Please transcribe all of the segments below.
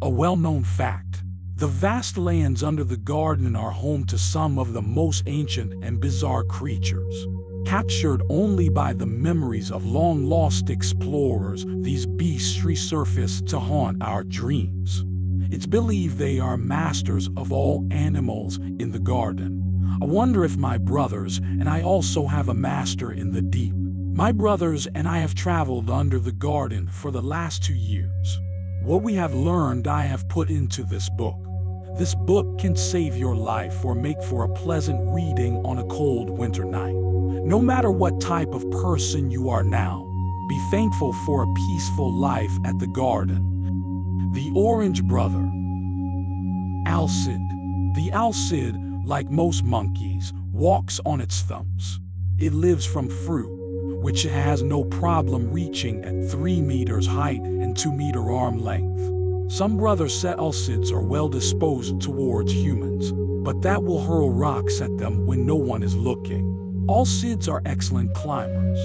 A well-known fact: the vast lands under the garden are home to some of the most ancient and bizarre creatures. Captured only by the memories of long-lost explorers, these beasts resurface to haunt our dreams. It's believed they are masters of all animals in the garden. I wonder if my brothers and I also have a master in the deep. My brothers and I have traveled under the garden for the last 2 years. What we have learned I have put into this book. This book can save your life or make for a pleasant reading on a cold winter night. No matter what type of person you are now, be thankful for a peaceful life at the garden. The Orange Brother. Alcid. The alcid, like most monkeys, walks on its thumbs. It lives from fruit, which it has no problem reaching at 3 meters height and 2-meter arm length. Some brothers say alcids are well disposed towards humans, but that will hurl rocks at them when no one is looking. Alcids are excellent climbers.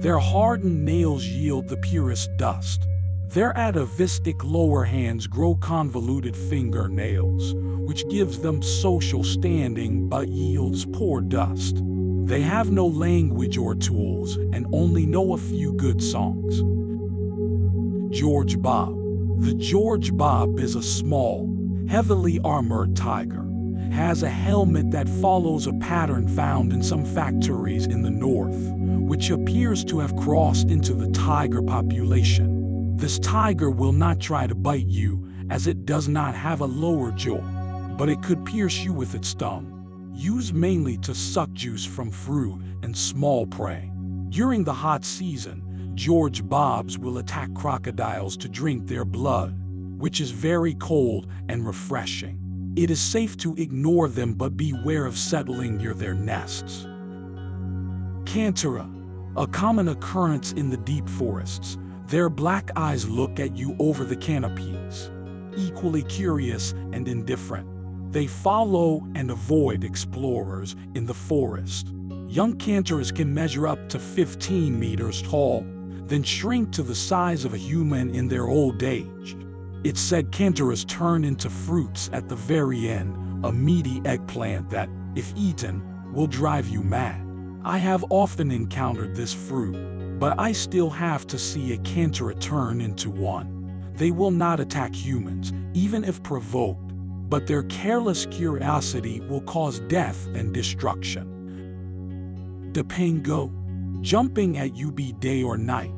Their hardened nails yield the purest dust. Their atavistic lower hands grow convoluted fingernails, which gives them social standing but yields poor dust. They have no language or tools and only know a few good songs. George Bob. The George Bob is a small, heavily armored tiger. Has a helmet that follows a pattern found in some factories in the north, which appears to have crossed into the tiger population. This tiger will not try to bite you, as it does not have a lower jaw, but it could pierce you with its tongue. Used mainly to suck juice from fruit and small prey. During the hot season, George Bobs will attack crocodiles to drink their blood, which is very cold and refreshing. It is safe to ignore them, but beware of settling near their nests. Cantera. A common occurrence in the deep forests. Their black eyes look at you over the canopies. Equally curious and indifferent, they follow and avoid explorers in the forest. Young canteras can measure up to 15 meters tall, then shrink to the size of a human in their old age. It's said canteras turn into fruits at the very end, a meaty eggplant that, if eaten, will drive you mad. I have often encountered this fruit, but I still have to see a cantera turn into one. They will not attack humans, even if provoked, but their careless curiosity will cause death and destruction. Depango. Jumping at you be day or night.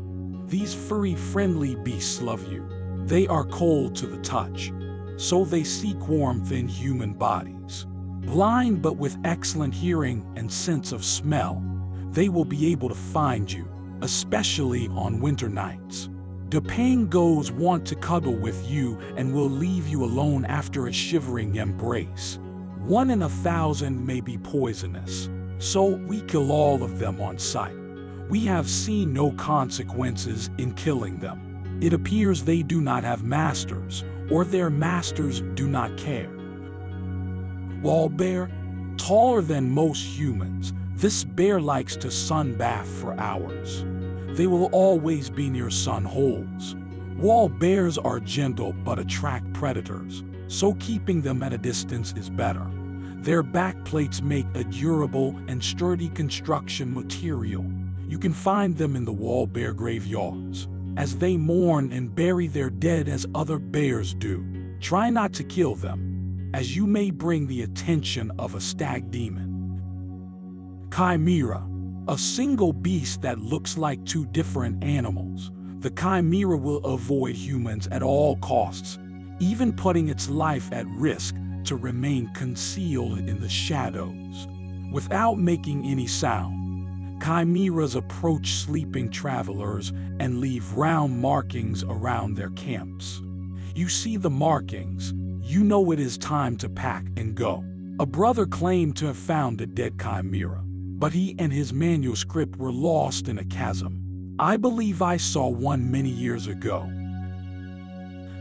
These furry friendly beasts love you. They are cold to the touch, so they seek warmth in human bodies. Blind but with excellent hearing and sense of smell, they will be able to find you, especially on winter nights. Depangos want to cuddle with you and will leave you alone after a shivering embrace. 1 in 1,000 may be poisonous, so we kill all of them on sight. We have seen no consequences in killing them. It appears they do not have masters, or their masters do not care. Wall bear. Taller than most humans, this bear likes to sunbathe for hours. They will always be near sun holes. Wall bears are gentle but attract predators, so keeping them at a distance is better. Their back plates make a durable and sturdy construction material. You can find them in the wall bear graveyards, as they mourn and bury their dead as other bears do. Try not to kill them, as you may bring the attention of a stag demon. Chimera. A single beast that looks like 2 different animals. The chimera will avoid humans at all costs, even putting its life at risk to remain concealed in the shadows. Without making any sound, chimeras approach sleeping travelers and leave round markings around their camps. You see the markings, you know it is time to pack and go. A brother claimed to have found a dead chimera, but he and his manuscript were lost in a chasm. I believe I saw one many years ago.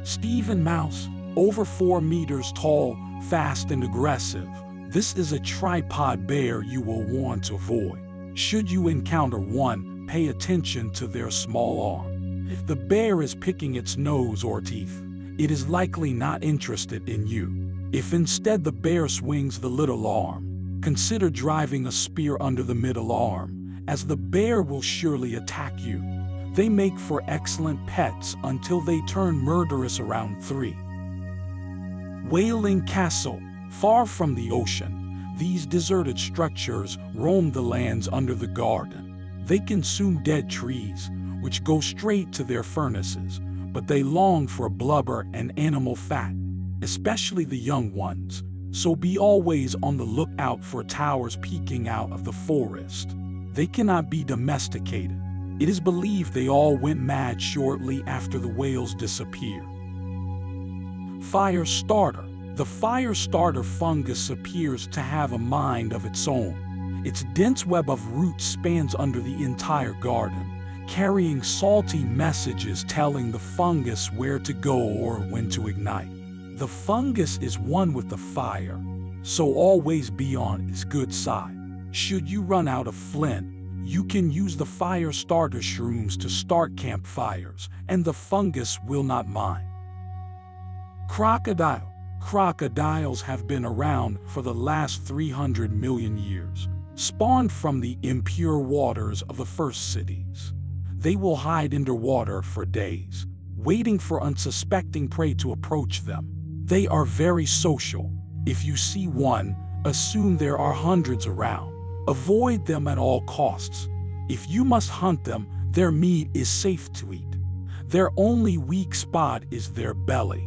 Stephen Mouse. Over 4 meters tall, fast and aggressive. This is a tripod bear you will want to avoid. Should you encounter one, pay attention to their small arm. If the bear is picking its nose or teeth, it is likely not interested in you. If instead the bear swings the little arm, consider driving a spear under the middle arm, as the bear will surely attack you. They make for excellent pets until they turn murderous around 3. Whaling Castle. Far from the ocean, these deserted structures roam the lands under the garden. They consume dead trees, which go straight to their furnaces, but they long for blubber and animal fat, especially the young ones, so be always on the lookout for towers peeking out of the forest. They cannot be domesticated. It is believed they all went mad shortly after the whales disappeared. Fire starter. The fire starter fungus appears to have a mind of its own. Its dense web of roots spans under the entire garden, carrying salty messages telling the fungus where to go or when to ignite. The fungus is one with the fire, so always be on its good side. Should you run out of flint, you can use the fire starter shrooms to start campfires, and the fungus will not mind. Crocodile. Crocodiles have been around for the last 300 million years, spawned from the impure waters of the first cities. They will hide underwater for days, waiting for unsuspecting prey to approach them. They are very social. If you see one, assume there are hundreds around. Avoid them at all costs. If you must hunt them, their meat is safe to eat. Their only weak spot is their belly.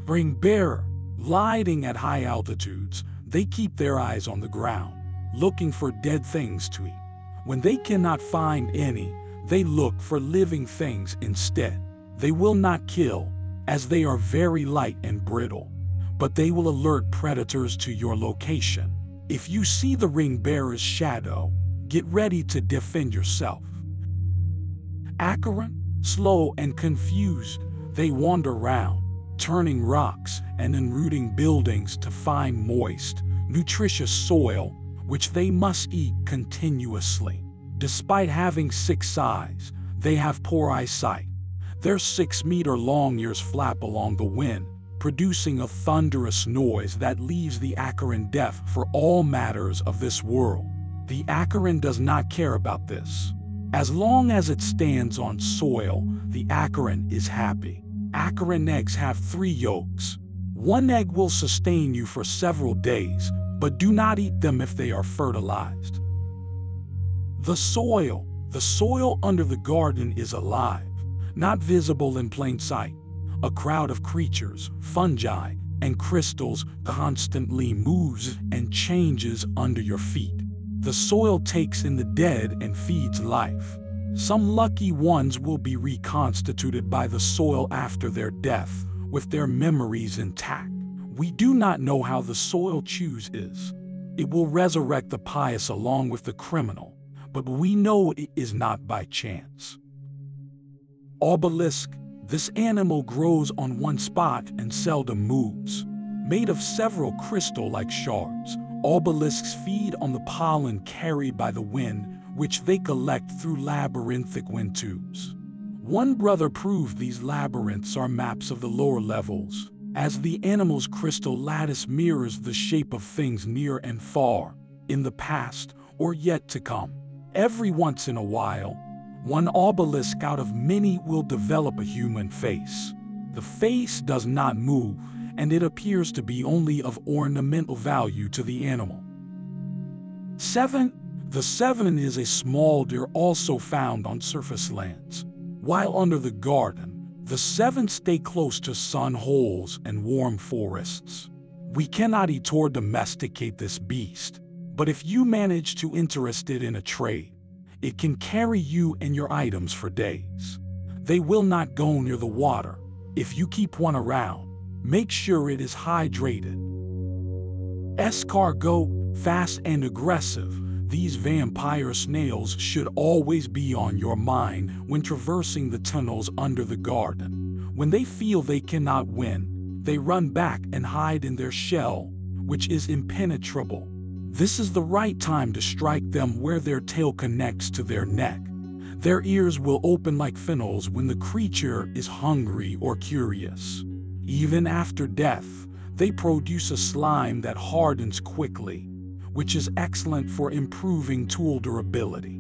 Ring bearer. Gliding at high altitudes, they keep their eyes on the ground, looking for dead things to eat. When they cannot find any, they look for living things instead. They will not kill, as they are very light and brittle, but they will alert predators to your location. If you see the ring bearer's shadow, get ready to defend yourself. Acaran. Slow and confused, they wander around, turning rocks and enrooting buildings to find moist, nutritious soil, which they must eat continuously. Despite having 6 eyes, they have poor eyesight. Their 6-meter-long ears flap along the wind, producing a thunderous noise that leaves the acaran deaf for all matters of this world. The acaran does not care about this. As long as it stands on soil, the acaran is happy. Acaran eggs have 3 yolks. One egg will sustain you for several days, but do not eat them if they are fertilized. The soil. The soil under the garden is alive, not visible in plain sight. A crowd of creatures, fungi, and crystals constantly moves and changes under your feet. The soil takes in the dead and feeds life. Some lucky ones will be reconstituted by the soil after their death, with their memories intact. We do not know how the soil chooses. It will resurrect the pious along with the criminal, but we know it is not by chance. Obelisk. This animal grows on one spot and seldom moves. Made of several crystal-like shards, obelisks feed on the pollen carried by the wind, which they collect through labyrinthic wind tubes. One brother proved these labyrinths are maps of the lower levels, as the animal's crystal lattice mirrors the shape of things near and far, in the past or yet to come. Every once in a while, one obelisk out of many will develop a human face. The face does not move, and it appears to be only of ornamental value to the animal. 7. The 7 is a small deer also found on surface lands. While under the garden, the 7 stay close to sun holes and warm forests. We cannot eat or domesticate this beast, but if you manage to interest it in a trade, it can carry you and your items for days. They will not go near the water. If you keep one around, make sure it is hydrated. Escargot. Fast and aggressive, these vampire snails should always be on your mind when traversing the tunnels under the garden. When they feel they cannot win, they run back and hide in their shell, which is impenetrable. This is the right time to strike them where their tail connects to their neck. Their ears will open like funnels when the creature is hungry or curious. Even after death, they produce a slime that hardens quickly, which is excellent for improving tool durability.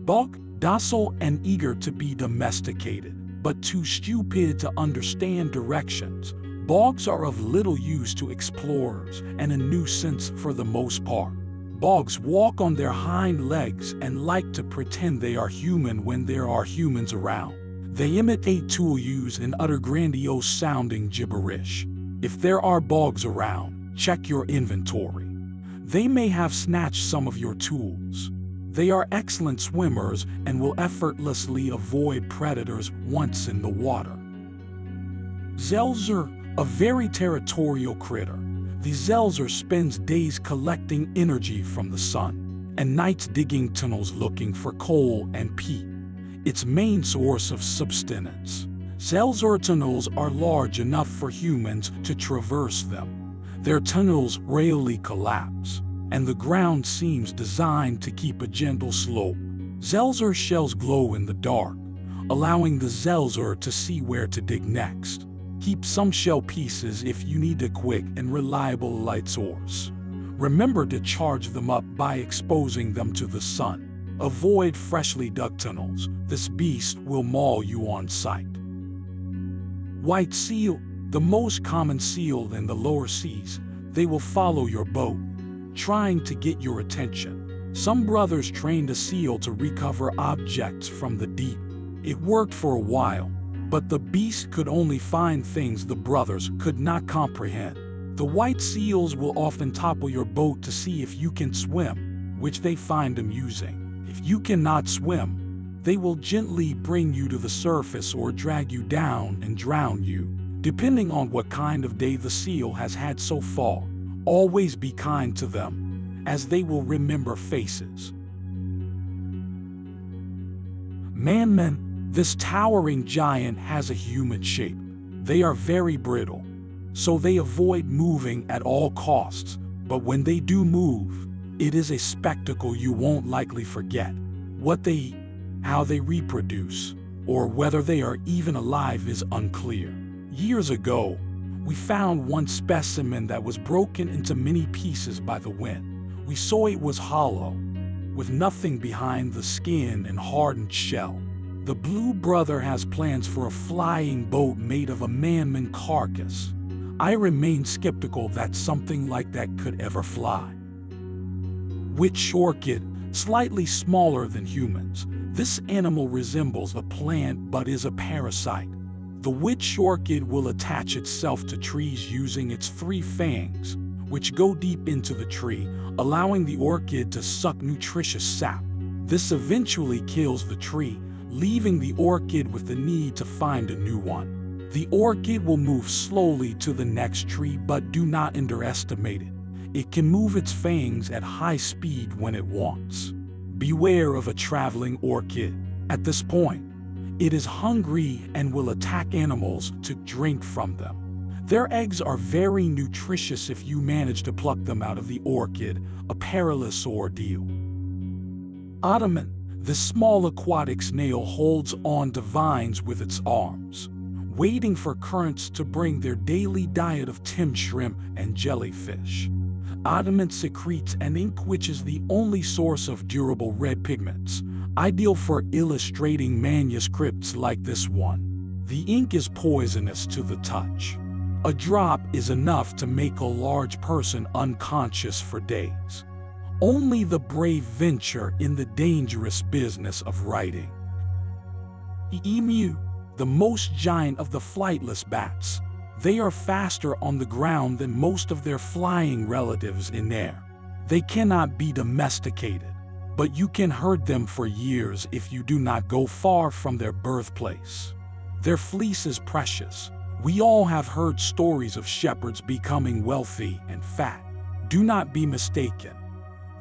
Bog, docile and eager to be domesticated, but too stupid to understand directions. Bogs are of little use to explorers and a nuisance for the most part. Bogs walk on their hind legs and like to pretend they are human when there are humans around. They imitate tool use and utter grandiose-sounding gibberish. If there are bogs around, check your inventory. They may have snatched some of your tools. They are excellent swimmers and will effortlessly avoid predators once in the water. Zelzer, a very territorial critter. The Zelzer spends days collecting energy from the sun, and nights digging tunnels looking for coal and peat, its main source of subsistence. Zelzer tunnels are large enough for humans to traverse them. Their tunnels rarely collapse, and the ground seems designed to keep a gentle slope. Zelzer shells glow in the dark, allowing the Zelzer to see where to dig next. Keep some shell pieces if you need a quick and reliable light source. Remember to charge them up by exposing them to the sun. Avoid freshly dug tunnels. This beast will maul you on sight. White seal, the most common seal in the lower seas. They will follow your boat, trying to get your attention. Some brothers trained a seal to recover objects from the deep. It worked for a while, but the beast could only find things the brothers could not comprehend. The white seals will often topple your boat to see if you can swim, which they find amusing. If you cannot swim, they will gently bring you to the surface or drag you down and drown you, depending on what kind of day the seal has had so far. Always be kind to them, as they will remember faces. Man-men. This towering giant has a human shape. They are very brittle, so they avoid moving at all costs, but when they do move, it is a spectacle you won't likely forget. What they eat, how they reproduce, or whether they are even alive is unclear. Years ago, we found one specimen that was broken into many pieces by the wind. We saw it was hollow, with nothing behind the skin and hardened shell. The Blue Brother has plans for a flying boat made of a man-man carcass. I remain skeptical that something like that could ever fly. Witch orchid, slightly smaller than humans. This animal resembles a plant but is a parasite. The witch orchid will attach itself to trees using its 3 fangs, which go deep into the tree, allowing the orchid to suck nutritious sap. This eventually kills the tree, leaving the orchid with the need to find a new one. The orchid will move slowly to the next tree, but do not underestimate it. It can move its fangs at high speed when it wants. Beware of a traveling orchid. At this point, it is hungry and will attack animals to drink from them. Their eggs are very nutritious if you manage to pluck them out of the orchid, a perilous ordeal. Ottoman. This small aquatic snail holds on to vines with its arms, waiting for currents to bring their daily diet of tin shrimp and jellyfish. Ottoman secretes an ink which is the only source of durable red pigments, ideal for illustrating manuscripts like this one. The ink is poisonous to the touch. A drop is enough to make a large person unconscious for days. Only the brave venture in the dangerous business of writing. Emu, the most giant of the flightless bats. They are faster on the ground than most of their flying relatives in air. They cannot be domesticated, but you can herd them for years if you do not go far from their birthplace. Their fleece is precious. We all have heard stories of shepherds becoming wealthy and fat. Do not be mistaken.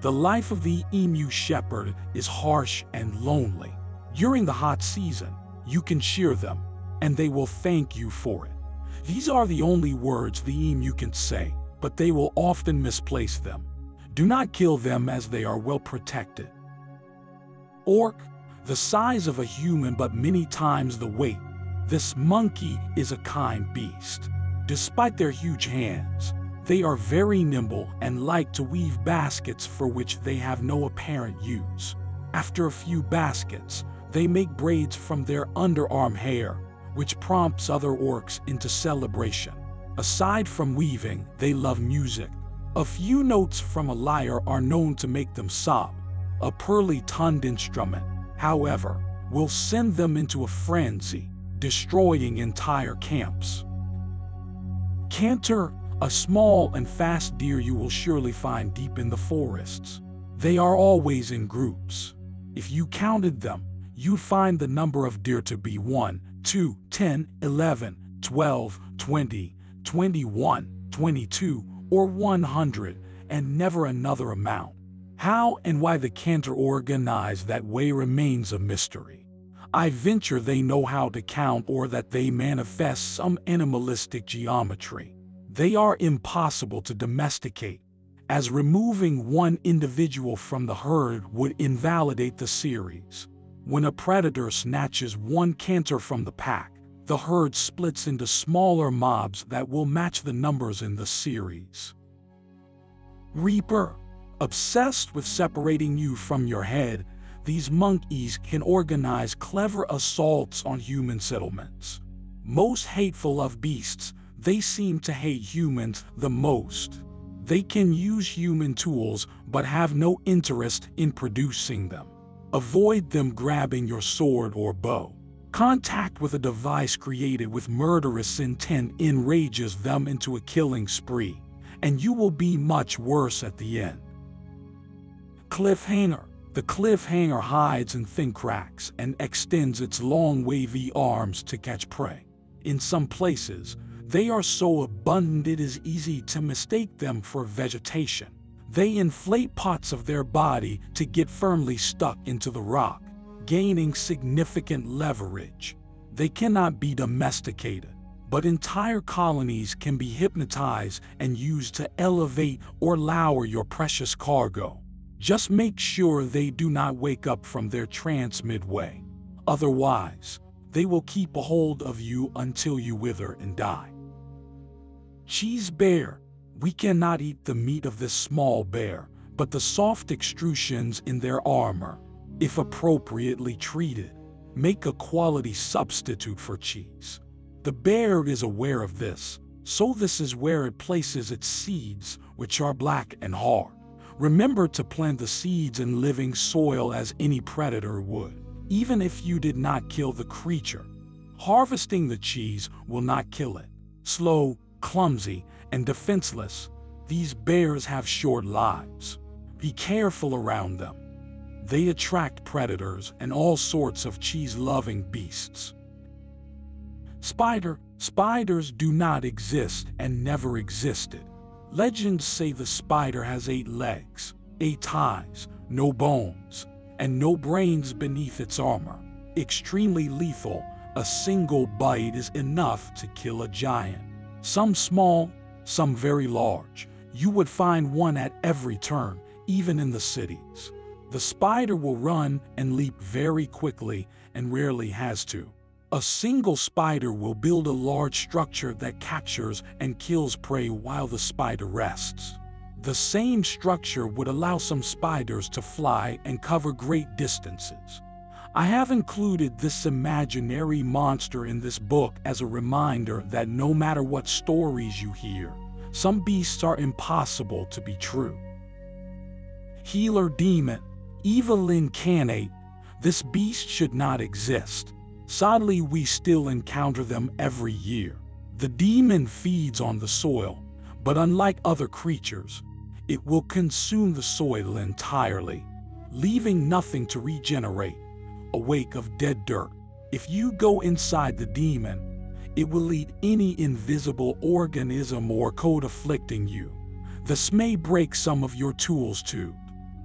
The life of the emu shepherd is harsh and lonely. During the hot season, you can shear them, and they will thank you for it. These are the only words the emu can say, but they will often misplace them. Do not kill them as they are well protected. Orc, the size of a human but many times the weight. This monkey is a kind beast. Despite their huge hands, they are very nimble and like to weave baskets for which they have no apparent use. After a few baskets, they make braids from their underarm hair, which prompts other orcs into celebration. Aside from weaving, they love music. A few notes from a lyre are known to make them sob. A pearly-tongued instrument, however, will send them into a frenzy, destroying entire camps. Canter, a small and fast deer you will surely find deep in the forests. They are always in groups. If you counted them, you'd find the number of deer to be 1, 2, 10, 11, 12, 20, 21, 22, or 100, and never another amount. How and why the canter organize that way remains a mystery. I venture they know how to count or that they manifest some animalistic geometry. They are impossible to domesticate, as removing one individual from the herd would invalidate the series. When a predator snatches one canter from the pack, the herd splits into smaller mobs that will match the numbers in the series. Reaper. Obsessed with separating you from your head, these monkeys can organize clever assaults on human settlements. Most hateful of beasts, they seem to hate humans the most. They can use human tools but have no interest in producing them. Avoid them grabbing your sword or bow. Contact with a device created with murderous intent enrages them into a killing spree, and you will be much worse at the end. Cliffhanger. The cliffhanger hides in thin cracks and extends its long wavy arms to catch prey. In some places, they are so abundant it is easy to mistake them for vegetation. They inflate parts of their body to get firmly stuck into the rock, gaining significant leverage. They cannot be domesticated, but entire colonies can be hypnotized and used to elevate or lower your precious cargo. Just make sure they do not wake up from their trance midway. Otherwise, they will keep a hold of you until you wither and die. Cheese bear. We cannot eat the meat of this small bear, but the soft extrusions in their armor, if appropriately treated, make a quality substitute for cheese. The bear is aware of this, so this is where it places its seeds, which are black and hard. Remember to plant the seeds in living soil as any predator would, even if you did not kill the creature. Harvesting the cheese will not kill it. Slow, clumsy, and defenseless, these bears have short lives. Be careful around them. They attract predators and all sorts of cheese-loving beasts. Spider. Spiders do not exist and never existed. Legends say the spider has 8 legs, 8 eyes, no bones, and no brains beneath its armor. Extremely lethal, a single bite is enough to kill a giant. Some small, some very large. You would find one at every turn, even in the cities. The spider will run and leap very quickly and rarely has to. A single spider will build a large structure that captures and kills prey while the spider rests. The same structure would allow some spiders to fly and cover great distances. I have included this imaginary monster in this book as a reminder that no matter what stories you hear, some beasts are impossible to be true. Healer demon. Evil incarnate. This beast should not exist. Sadly, we still encounter them every year. The demon feeds on the soil, but unlike other creatures, it will consume the soil entirely, leaving nothing to regenerate, a wake of dead dirt. If you go inside the demon, it will eat any invisible organism or code afflicting you. This may break some of your tools too.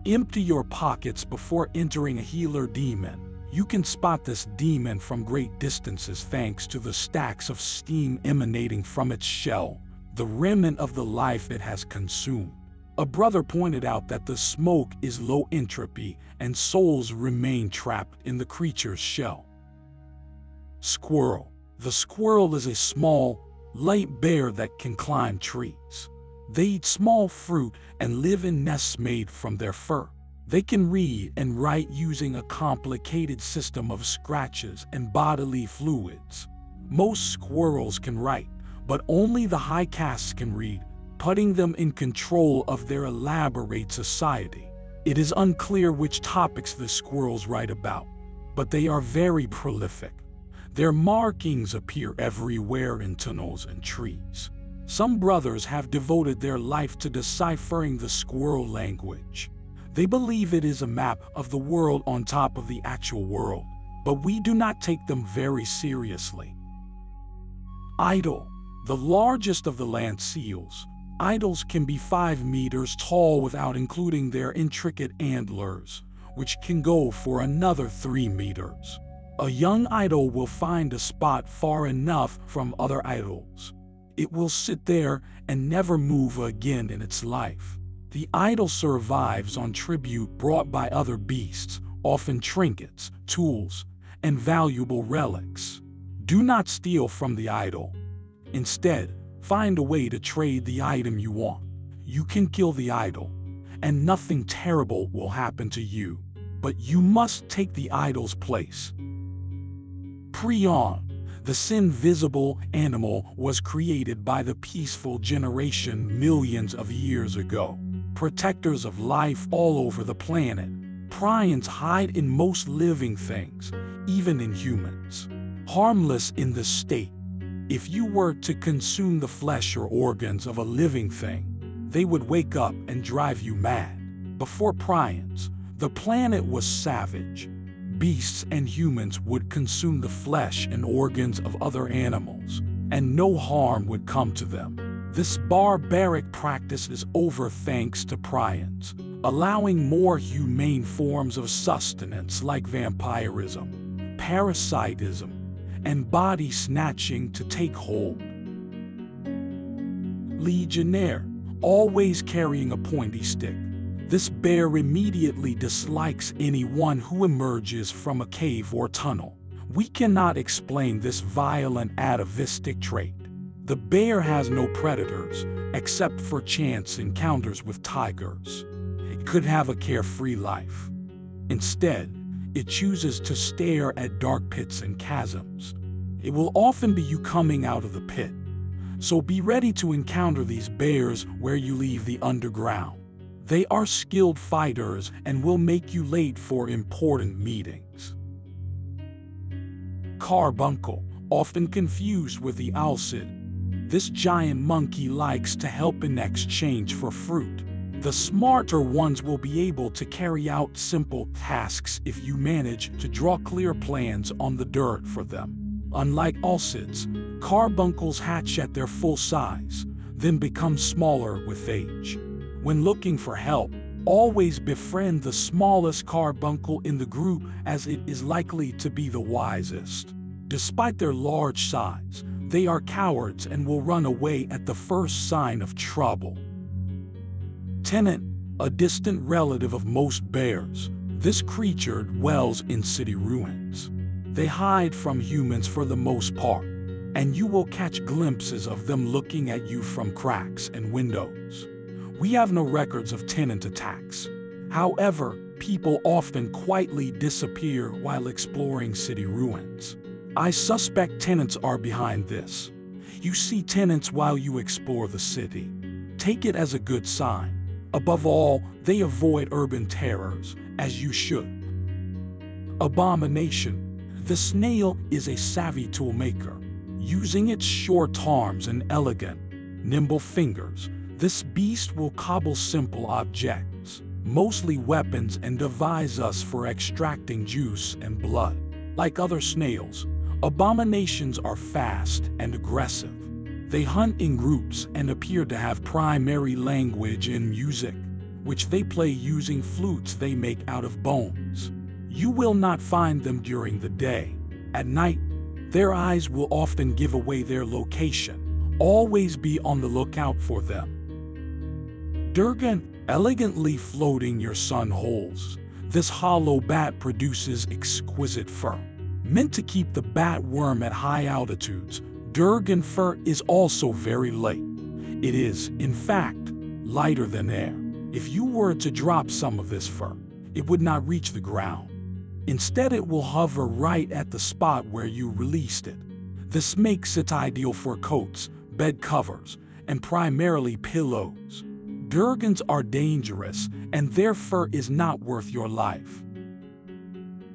Empty your pockets before entering a healer demon. You can spot this demon from great distances thanks to the stacks of steam emanating from its shell, the remnant of the life it has consumed. A brother pointed out that the smoke is low entropy and souls remain trapped in the creature's shell. Squirrel. The squirrel is a small, light bear that can climb trees. They eat small fruit and live in nests made from their fur. They can read and write using a complicated system of scratches and bodily fluids. Most squirrels can write, but only the high castes can read, putting them in control of their elaborate society. It is unclear which topics the squirrels write about, but they are very prolific. Their markings appear everywhere in tunnels and trees. Some brothers have devoted their life to deciphering the squirrel language. They believe it is a map of the world on top of the actual world, but we do not take them very seriously. Idol. The largest of the land seals. Idols can be 5 meters tall without including their intricate antlers, which can go for another 3 meters. A young idol will find a spot far enough from other idols. It will sit there and never move again in its life. The idol survives on tribute brought by other beasts, often trinkets, tools, and valuable relics. Do not steal from the idol. Instead, find a way to trade the item you want. You can kill the idol, and nothing terrible will happen to you, but you must take the idol's place. Prion. The invisible animal was created by the peaceful generation millions of years ago. Protectors of life all over the planet, prions hide in most living things, even in humans. Harmless in this state. If you were to consume the flesh or organs of a living thing, they would wake up and drive you mad. Before prions, the planet was savage. Beasts and humans would consume the flesh and organs of other animals, and no harm would come to them. This barbaric practice is over thanks to prions, allowing more humane forms of sustenance like vampirism, parasitism, and body snatching to take hold. Legionnaire, always carrying a pointy stick. This bear immediately dislikes anyone who emerges from a cave or tunnel. We cannot explain this violent atavistic trait. The bear has no predators, except for chance encounters with tigers. It could have a carefree life. Instead, it chooses to stare at dark pits and chasms. It will often be you coming out of the pit. So be ready to encounter these bears where you leave the underground. They are skilled fighters and will make you late for important meetings. Carbuncle, often confused with the alcid. This giant monkey likes to help in exchange for fruit. The smarter ones will be able to carry out simple tasks if you manage to draw clear plans on the dirt for them. Unlike alcids, carbuncles hatch at their full size, then become smaller with age. When looking for help, always befriend the smallest carbuncle in the group, as it is likely to be the wisest. Despite their large size, they are cowards and will run away at the first sign of trouble. Tenant, a distant relative of most bears. This creature dwells in city ruins. They hide from humans for the most part, and you will catch glimpses of them looking at you from cracks and windows. We have no records of tenant attacks. However, people often quietly disappear while exploring city ruins. I suspect tenants are behind this. You see tenants while you explore the city. Take it as a good sign. Above all, they avoid urban terrors, as you should. Abomination. The snail is a savvy toolmaker. Using its short arms and elegant, nimble fingers, this beast will cobble simple objects, mostly weapons, and devise us for extracting juice and blood. Like other snails, abominations are fast and aggressive. They hunt in groups and appear to have primary language in music, which they play using flutes they make out of bones. You will not find them during the day. At night, their eyes will often give away their location. Always be on the lookout for them. Durgan, elegantly floating your sun holes. This hollow bat produces exquisite fur. Meant to keep the bat worm at high altitudes, Durgan fur is also very light. It is, in fact, lighter than air. If you were to drop some of this fur, it would not reach the ground. Instead, it will hover right at the spot where you released it. This makes it ideal for coats, bed covers, and primarily pillows. Durgans are dangerous, and their fur is not worth your life.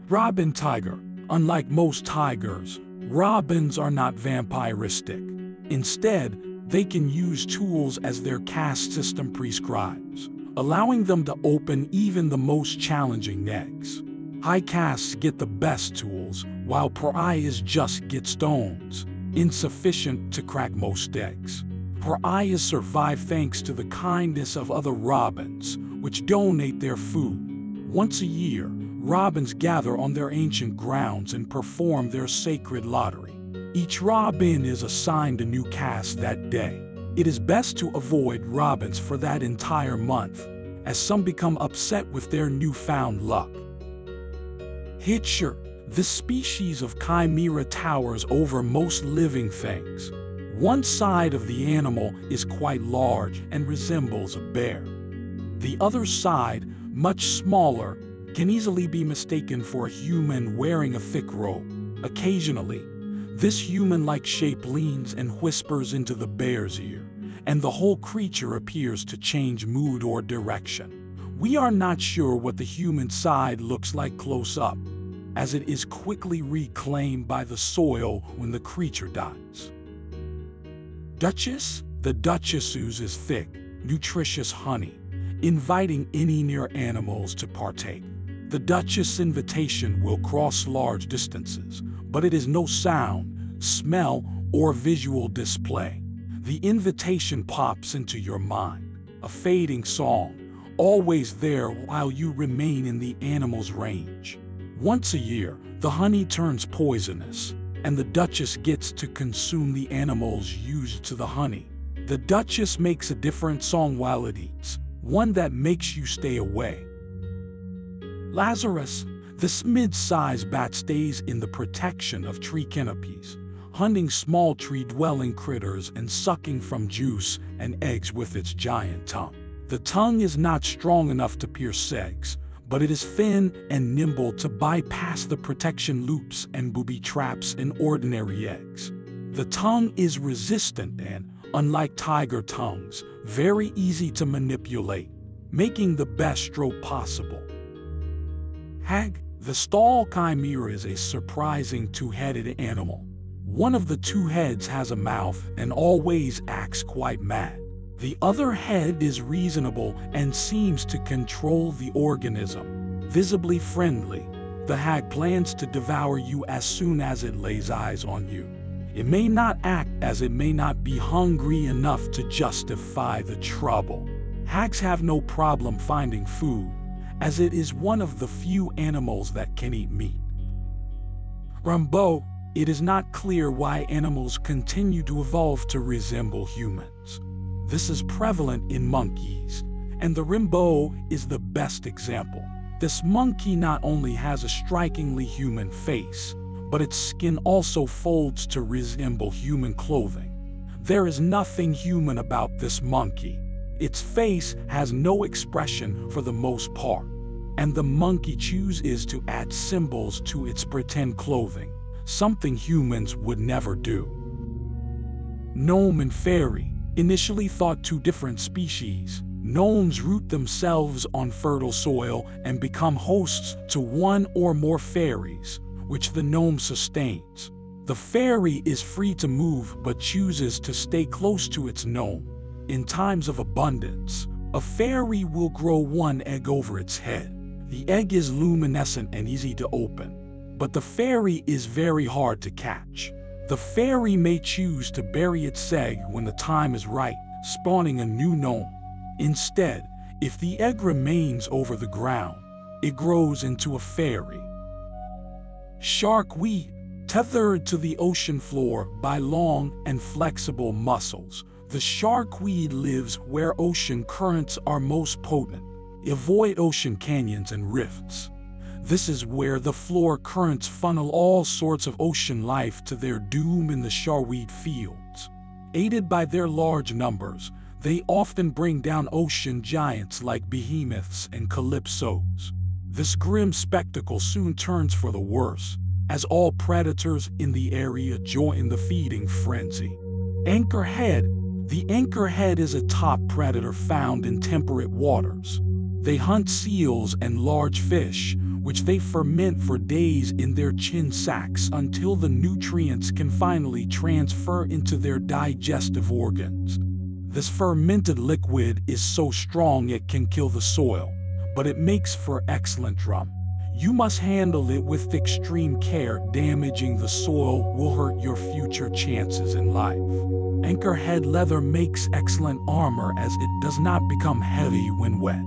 Robin tiger. Unlike most tigers, robins are not vampiristic. Instead, they can use tools as their caste system prescribes, allowing them to open even the most challenging eggs. High castes get the best tools, while pariahs just get stones, insufficient to crack most eggs. Pariahs survive thanks to the kindness of other robins, which donate their food. Once a year, robins gather on their ancient grounds and perform their sacred lottery. Each robin is assigned a new caste that day. It is best to avoid robins for that entire month, as some become upset with their newfound luck. Hitcher. This species of chimera towers over most living things. One side of the animal is quite large and resembles a bear. The other side, much smaller, can easily be mistaken for a human wearing a thick robe. Occasionally, this human-like shape leans and whispers into the bear's ear, and the whole creature appears to change mood or direction. We are not sure what the human side looks like close up, as it is quickly reclaimed by the soil when the creature dies. Duchess. The duchess oozes thick, nutritious honey, inviting any near animals to partake. The duchess' invitation will cross large distances, but it is no sound, smell, or visual display. The invitation pops into your mind, a fading song, always there while you remain in the animal's range. Once a year, the honey turns poisonous, and the duchess gets to consume the animals used to the honey. The duchess makes a different song while it eats, one that makes you stay away. Lazarus. This mid-sized bat stays in the protection of tree canopies, hunting small tree-dwelling critters and sucking from juice and eggs with its giant tongue. The tongue is not strong enough to pierce eggs, but it is thin and nimble to bypass the protection loops and booby traps in ordinary eggs. The tongue is resistant and, unlike tiger tongues, very easy to manipulate, making the best stroke possible. Hag. The stall chimera is a surprising two-headed animal. One of the two heads has a mouth and always acts quite mad. The other head is reasonable and seems to control the organism. Visibly friendly, the hag plans to devour you as soon as it lays eyes on you. It may not act as it may not be hungry enough to justify the trouble. Hags have no problem finding food, as it is one of the few animals that can eat meat. Rimbaud. It is not clear why animals continue to evolve to resemble humans. This is prevalent in monkeys, and the Rimbaud is the best example. This monkey not only has a strikingly human face, but its skin also folds to resemble human clothing. There is nothing human about this monkey. Its face has no expression for the most part, and the monkey chooses to add symbols to its pretend clothing, something humans would never do. Gnome and fairy. Initially thought two different species, gnomes root themselves on fertile soil and become hosts to one or more fairies, which the gnome sustains. The fairy is free to move but chooses to stay close to its gnome. In times of abundance, a fairy will grow one egg over its head. The egg is luminescent and easy to open, but the fairy is very hard to catch. The fairy may choose to bury its egg when the time is right, spawning a new gnome. Instead, if the egg remains over the ground, it grows into a fairy. Sharkweed. Tethered to the ocean floor by long and flexible muscles, The sharkweed lives where ocean currents are most potent. Avoid ocean canyons and rifts. This is where the floor currents funnel all sorts of ocean life to their doom in the sharkweed fields. Aided by their large numbers, they often bring down ocean giants like behemoths and calypsos. This grim spectacle soon turns for the worse, as all predators in the area join the feeding frenzy. Anchorhead. The anchorhead is a top predator found in temperate waters. They hunt seals and large fish, which they ferment for days in their chin sacs until the nutrients can finally transfer into their digestive organs. This fermented liquid is so strong it can kill the soil, but it makes for excellent rum. You must handle it with extreme care. Damaging the soil will hurt your future chances in life. Anchorhead leather makes excellent armor as it does not become heavy when wet.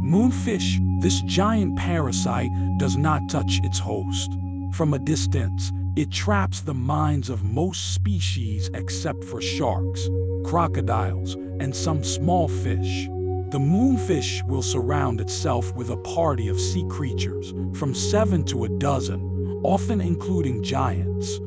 Moonfish. This giant parasite does not touch its host. From a distance, it traps the minds of most species except for sharks, crocodiles, and some small fish. The moonfish will surround itself with a party of sea creatures, from 7 to a dozen, often including giants.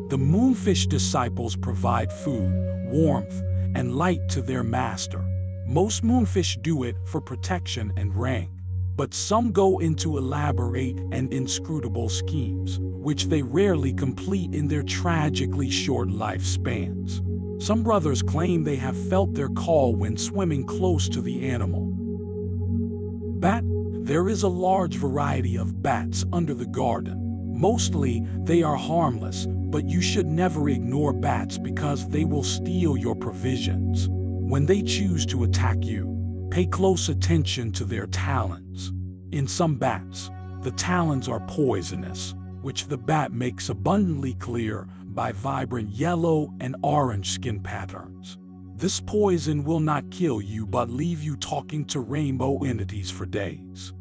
The moonfish disciples provide food, warmth, and light to their master. Most moonfish do it for protection and rank, but some go into elaborate and inscrutable schemes, which they rarely complete in their tragically short lifespans. Some brothers claim they have felt their call when swimming close to the animal. Bat. There is a large variety of bats under the garden. Mostly, they are harmless, but you should never ignore bats because they will steal your provisions. When they choose to attack you, pay close attention to their talons. In some bats, the talons are poisonous, which the bat makes abundantly clear by vibrant yellow and orange skin patterns. This poison will not kill you but leave you talking to rainbow entities for days.